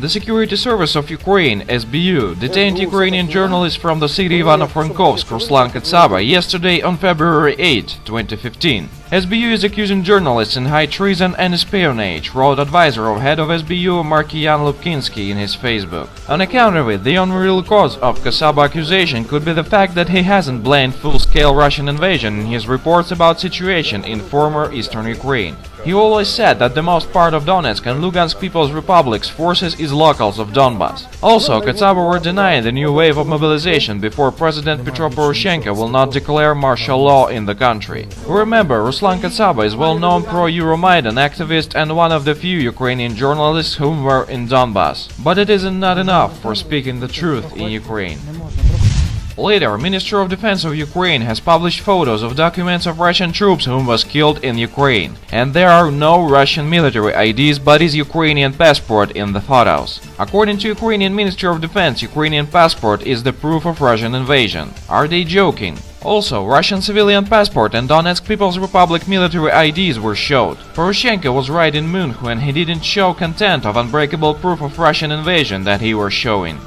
The Security Service of Ukraine (SBU) detained Ukrainian journalist from the city Ivano-Frankovsk Ruslan Katsaba yesterday on February 8, 2015. SBU is accusing journalists in high treason and espionage, wrote advisor of head of SBU Markian Lubkinsky in his Facebook. On account of it, the only real cause of Katsaba accusation could be the fact that he hasn't blamed full-scale Russian invasion in his reports about situation in former eastern Ukraine. He always said that the most part of Donetsk and Lugansk People's Republic's forces is locals of Donbass. Also, Katsaba were denying the new wave of mobilization before President Petro Poroshenko will not declare martial law in the country. Remember, Ruslan Katsaba is well-known pro-Euromaidan activist and one of the few Ukrainian journalists who were in Donbass. But it isn't not enough for speaking the truth in Ukraine. Later, Ministry of Defense of Ukraine has published photos of documents of Russian troops whom was killed in Ukraine. And there are no Russian military IDs but is Ukrainian passport in the photos. According to Ukrainian Ministry of Defense, Ukrainian passport is the proof of Russian invasion. Are they joking? Also, Russian civilian passport and Donetsk People's Republic military IDs were showed. Poroshenko was right in Munich when he didn't show content of unbreakable proof of Russian invasion that he was showing.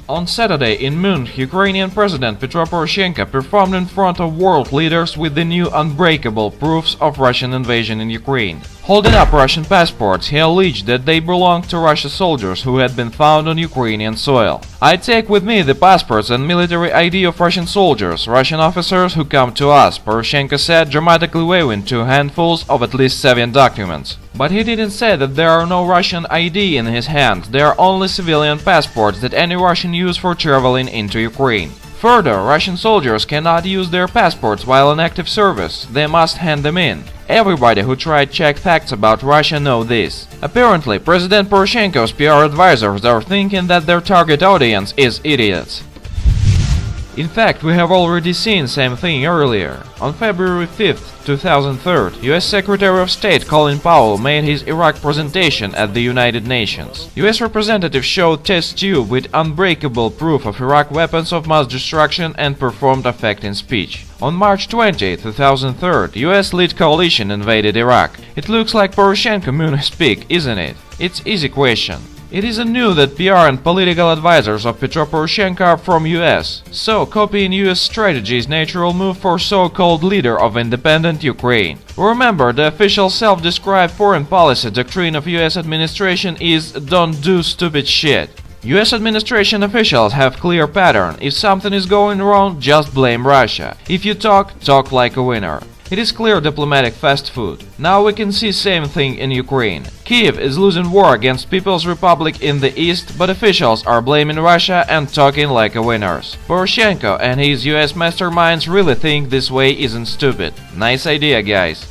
On Saturday in Munich, Ukrainian President Petro Poroshenko performed in front of world leaders with the new unbreakable proofs of Russian invasion in Ukraine. Holding up Russian passports, he alleged that they belonged to Russian soldiers who had been found on Ukrainian soil. I take with me the passports and military ID of Russian soldiers, Russian officers who come to us, Poroshenko said, dramatically waving two handfuls of at least 7 documents. But he didn't say that there are no Russian ID in his hands, there are only civilian passports that any Russian use for traveling into Ukraine. Further, Russian soldiers cannot use their passports while in active service, they must hand them in. Everybody who tried check facts about Russia know this. Apparently, President Poroshenko's PR advisors are thinking that their target audience is idiots. In fact, we have already seen same thing earlier. On February 5, 2003, US Secretary of State Colin Powell made his Iraq presentation at the United Nations. US representative showed test tube with unbreakable proof of Iraq weapons of mass destruction and performed affecting speech. On March 20, 2003, US lead coalition invaded Iraq. It looks like Poroshenko Munich speak, isn't it? It's easy question. It isn't new that PR and political advisors of Petro Poroshenko are from US, so copying US strategy is natural move for so-called leader of independent Ukraine. Remember, the official self-described foreign policy doctrine of US administration is "don't do stupid shit". US administration officials have clear pattern. If something is going wrong, just blame Russia. If you talk like a winner. It is clear diplomatic fast food. Now we can see same thing in Ukraine. Kiev is losing war against People's Republic in the east, but officials are blaming Russia and talking like a winners. Poroshenko and his US masterminds really think this way isn't stupid. Nice idea, guys.